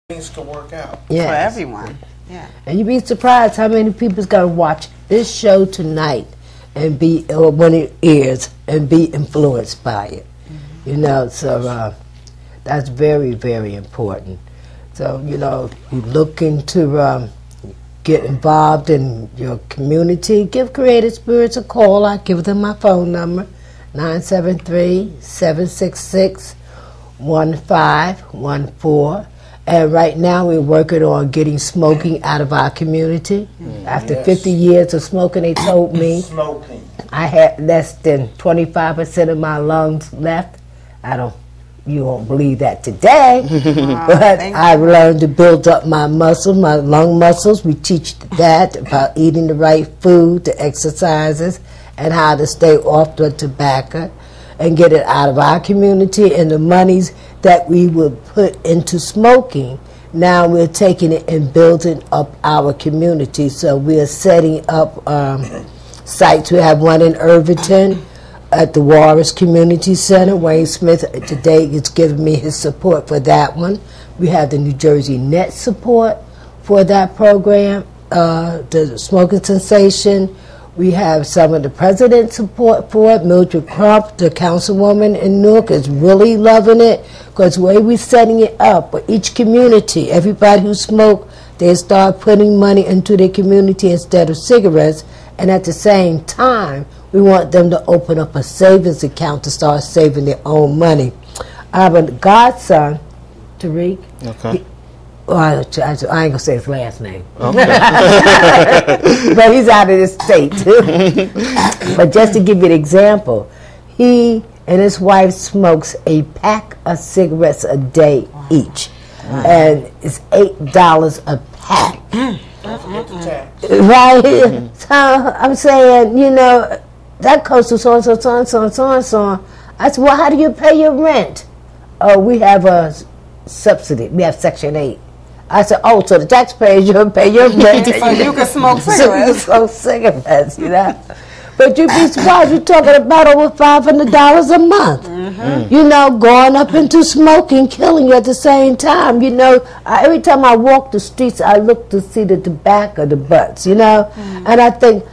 things to work out. Yes. For everyone. Yeah. And you'd be surprised how many people's gonna watch this show tonight and be, or when it airs, and be influenced by it. Mm-hmm. You know, so that's very, very important. So, you know, you're looking to get involved in your community, give Creative Spirits a call. I give them my phone number, 973-766-1514. And right now we're working on getting smoking out of our community. After 50 years of smoking, they told me I had less than 25% of my lungs left. You won't believe that today, but I've learned to build up my muscles, my lung muscles. We teach that about eating the right food, the exercises, and how to stay off the tobacco and get it out of our community. And the monies that we would put into smoking, now we're taking it and building up our community. So we're setting up sites. We have one in Irvington at the Warris Community Center. Wayne Smith today is giving me his support for that one. We have the New Jersey Net support for that program, the smoking cessation. We have some of the president's support for it. Mildred Crump, the councilwoman in Newark, is really loving it, because the way we're setting it up for each community, everybody who smoke, they start putting money into their community instead of cigarettes, and at the same time, we want them to open up a savings account to start saving their own money. I have a godson, Tariq. Okay. I ain't going to say his last name. Okay. But he's out of the state. But just to give you an example, he and his wife smokes a pack of cigarettes a day each. And it's $8 a pack. Right? So I'm saying, you know, that costs to so-and-so, so-and-so, so-and-so. I said, well, how do you pay your rent? Oh, we have a subsidy. We have Section 8. I said, oh, so the taxpayers, you'll pay your rent. So you can smoke cigarettes. So you can smoke cigarettes, you know. But you'd be surprised, you're talking about over $500 a month. Mm-hmm. You know, going up into smoking, killing you at the same time. You know, every time I walk the streets, I look to see the tobacco, the butts, you know. Mm-hmm. And I think,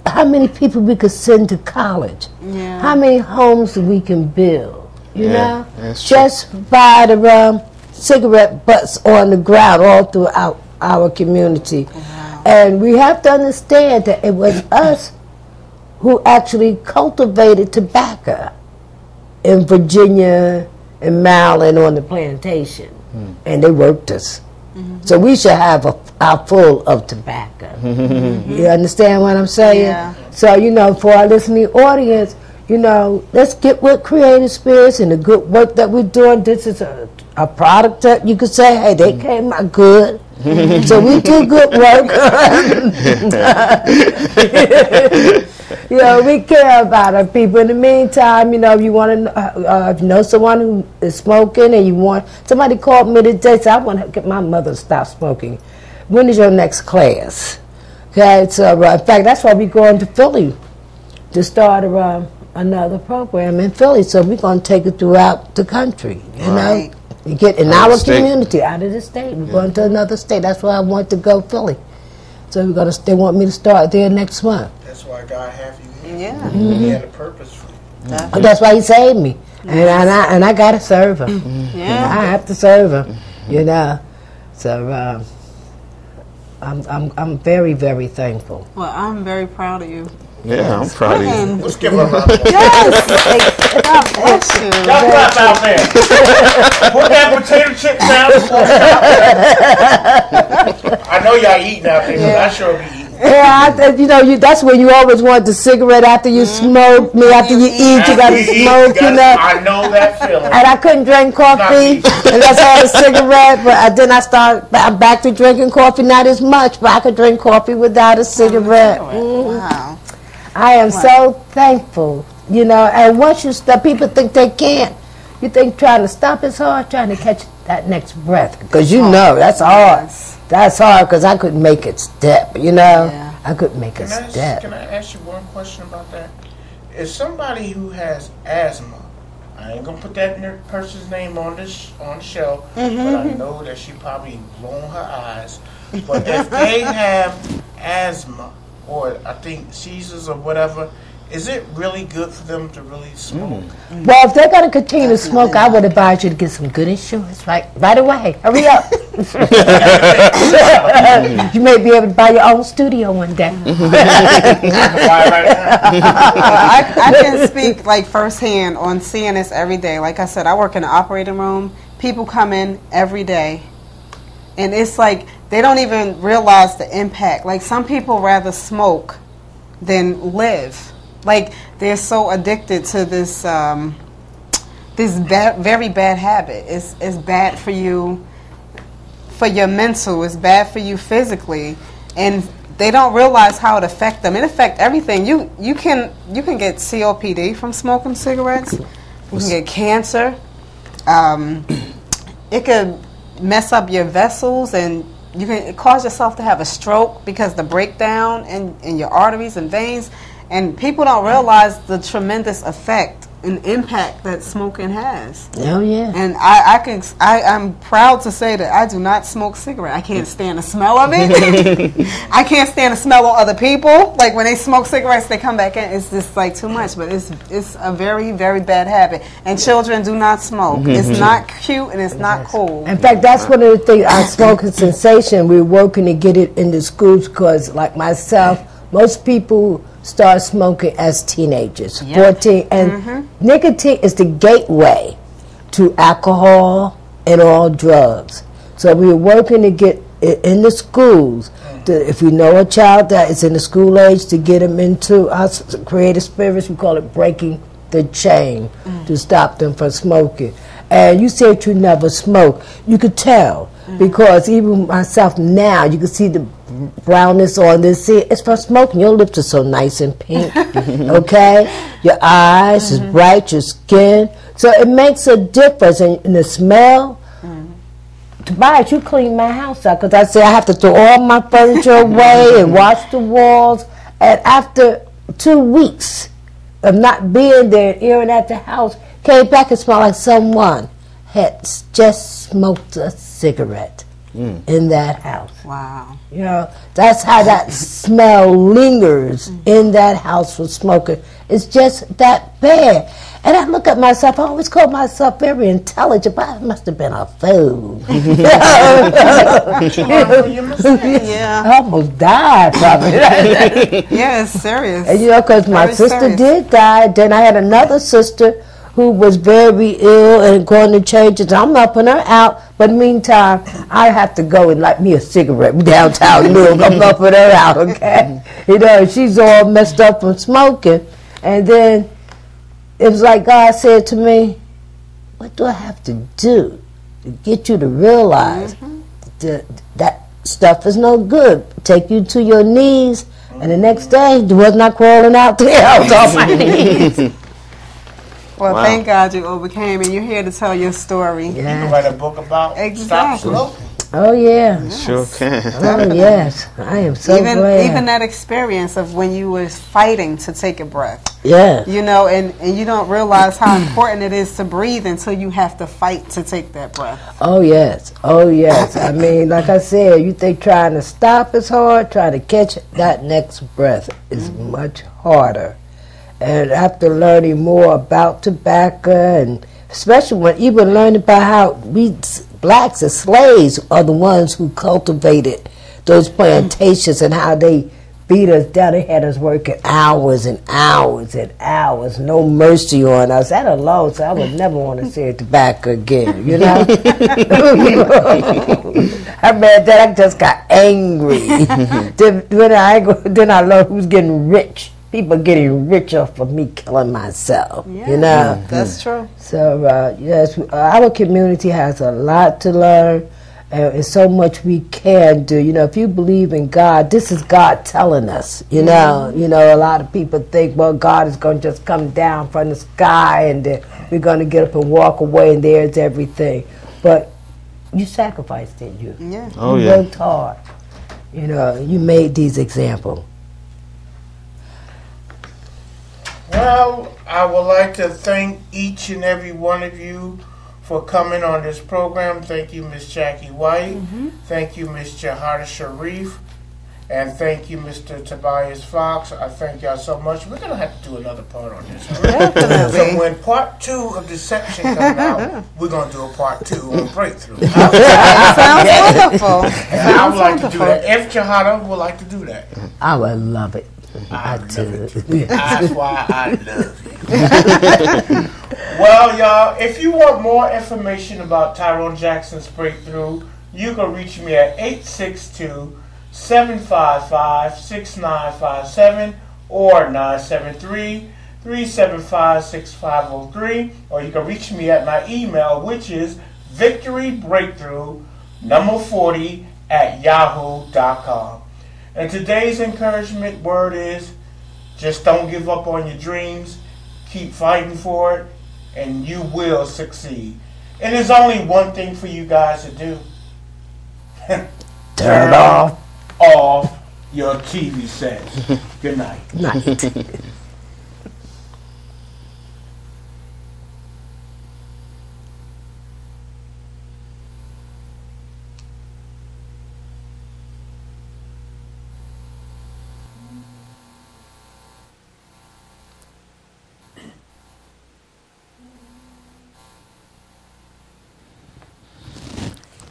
how many people we could send to college? Yeah. How many homes we can build, you know? Just by the cigarette butts on the ground all throughout our community. Wow. And we have to understand that it was us who actually cultivated tobacco in Virginia and Maryland on the plantation. And they worked us. So we should have our full of tobacco. You understand what I'm saying? Yeah. So, you know, for our listening audience, you know, let's get with Creative Spirits and the good work that we're doing. This is a product that you could say, hey, they came out good. So we do good work. You know, we care about our people. In the meantime, you know, if you want to, if you know someone who is smoking and you want, somebody called me today, said, I want to get my mother to stop smoking. When is your next class? Okay, so in fact, that's why we're going to Philly to start another program in Philly. So we're going to take it throughout the country, you know. You get in our community, out of the state. We're going to another state. That's why I want to go Philly. So we're going to. They want me to start there next month. That's why God have you here. Yeah. He had a purpose for you. That's why He saved me, and I got to serve Him. Yeah. I have to serve Him. You know, so I'm very, very thankful. Well, I'm very proud of you. Yeah, I'm proud of you. Let's give her a round. Yes. God bless you. Y'all clap out there. Put that potato chip down. I know y'all eating out there, but I sure be eating. Yeah, you know, that's when you always want the cigarette after you smoke. After you eat, you got to smoke. You know. I know that feeling. And I couldn't drink coffee unless I had a cigarette. But then I'm back to drinking coffee, not as much, but I could drink coffee without a cigarette. Wow. I am so thankful, you know. And once you stop, people think they can't. You think trying to stop is hard, trying to catch that next breath, because you know that's hard. That's hard, because I couldn't make it step, you know. Yeah. I couldn't make it step. Can I ask you one question about that? If somebody who has asthma, I ain't gonna put that person's name on the show, but I know that she probably blown her eyes. But if they have asthma or I think seizures or whatever, is it really good for them to really smoke? Well, if they're going to continue to smoke, I would advise you to get some good insurance right away. Hurry up. You may be able to buy your own studio one day. I can speak like firsthand on seeing this every day. Like I said, I work in the operating room. People come in every day, and it's like they don't even realize the impact. Like some people rather smoke than live. Like they're so addicted to this very bad habit. It's bad for you, for your mental. It's bad for you physically, and they don't realize how it affects them. It affects everything. You can get COPD from smoking cigarettes. You can get cancer. It could mess up your vessels, and you can cause yourself to have a stroke because the breakdown in your arteries and veins. And people don't realize the tremendous effect and impact that smoking has. Oh yeah. And I'm proud to say that I do not smoke cigarette. I can't stand the smell of it. I can't stand the smell of other people. Like when they smoke cigarettes, they come back in. It's just like too much. But it's a very, very bad habit. And children do not smoke. It's not cute and it's not cool. In fact, that's one of the things. Our smoking sensation. We're working to get it in the schools because, like myself, most people start smoking as teenagers, 14, and nicotine is the gateway to alcohol and all drugs. So we're working to get it in the schools. If we know a child that is in the school age, to get them into our creative spirits, we call it breaking the chain, to stop them from smoking. And you said you never smoke. You could tell, because even myself now, you can see the brownness on this. See, it's from smoking. Your lips are so nice and pink, okay? Your eyes is bright, your skin. So it makes a difference in the smell. Tobias, you clean my house out, because I say I have to throw all my furniture away and wash the walls. And after 2 weeks of not being there and airing at the house, came back and smelled like someone had just smoked a cigarette in that house. Wow. You know, that's how that smell lingers in that house for smoking. It's just that bad. And I look at myself, I always call myself very intelligent, but I must have been a fool. Yeah. I almost died from it. Yeah, it's serious. And you know, because my sister did die, then I had another sister who was very ill and going to changes. I'm helping her out, but meantime, I have to go and light me a cigarette downtown Newark. I'm helping her out, okay? You know, she's all messed up from smoking. And then it was like God said to me, what do I have to do to get you to realize that stuff is no good? Take you to your knees, and the next day, you was not crawling out there. I was on my knees. Well, thank God you overcame, and you're here to tell your story. You can write a book about stop smoking. Oh, yeah. Yes. Sure can. Oh, yes. I am so glad. Even that experience of when you was fighting to take a breath. Yeah. You know, and you don't realize how important it is to breathe until you have to fight to take that breath. Oh, yes. Oh, yes. I mean, like I said, you think trying to stop is hard, trying to catch that next breath is much harder. And after learning more about tobacco, and especially when even learning about how we blacks as slaves are the ones who cultivated those plantations and how they beat us down. They had us working hours and hours and hours, no mercy on us. That alone, so I would never want to see tobacco again, you know? I mean, then I just got angry. then I learned who's getting rich. People getting richer for me killing myself, you know? That's true. So, yes, our community has a lot to learn, and so much we can do. You know, if you believe in God, this is God telling us, you know? You know, a lot of people think, well, God is going to just come down from the sky, and then we're going to get up and walk away, and there's everything. But you sacrificed, didn't you? Yeah. Oh, you yeah. worked hard. You know, you made these examples. Well, I would like to thank each and every one of you for coming on this program. Thank you, Miss Jackie White. Thank you, Miss Jihadah Sharif. And thank you, Mr. Tobias Fox. I thank y'all so much. We're going to have to do another part on this. Definitely. So when part 2 of this section comes out, we're going to do a part 2 on Breakthrough. Sounds wonderful. And I would like to do that. If Jihadah would like to do that. I would love it. I do. That's why I love you. Well, y'all, if you want more information about Tyrone Jackson's Breakthrough, you can reach me at 862-755-6957 or 973-375-6503, or you can reach me at my email, which is victorybreakthrough40@yahoo.com. And today's encouragement word is, just don't give up on your dreams. Keep fighting for it, and you will succeed. And there's only one thing for you guys to do. Turn off your TV sets. Good night. Night.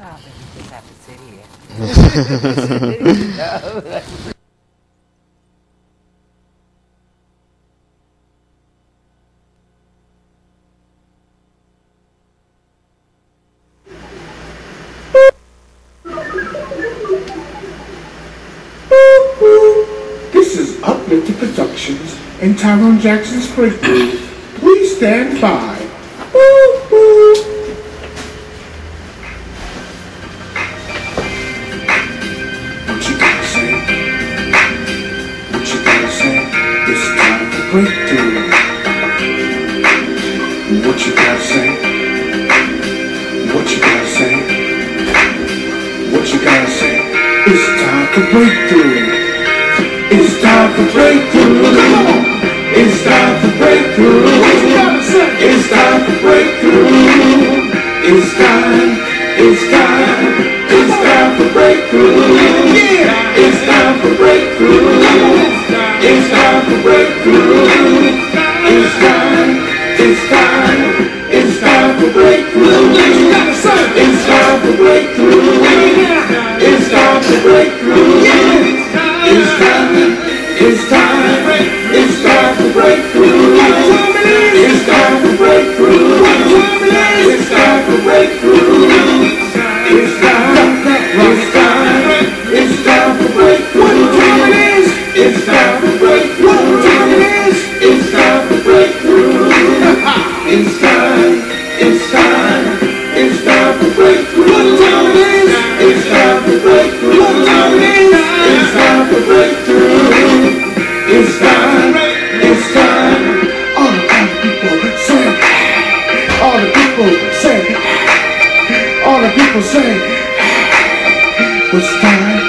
I think you just have to sit here. This is Uplifted Productions and Tyrone Jackson's Breakthrough. Please stand by. What you gotta say? What you gotta say? It's time for breakthrough. What you gotta say? What you gotta say? What you gotta say? It's time for breakthrough. It's time for breakthrough. It's time for breakthrough. It's time for breakthrough. It's time. It's time. It's time for breakthrough. It's time for breakthrough. It's time for breakthrough. It's time. It's time. It's time for breakthrough. It's time for breakthrough. It's time for breakthrough. It's time. It's time. It's time for breakthrough. It's time for breakthrough. It's time for breakthrough. It's time. It's time. It's time for breakthrough. It's time for breakthrough. It's time for breakthrough. It's time. It's time. It's time for breakthrough. It's time for breakthrough. It's time for breakthrough. It's time. It's time. All the people say. All the people say. All the people say. It's time.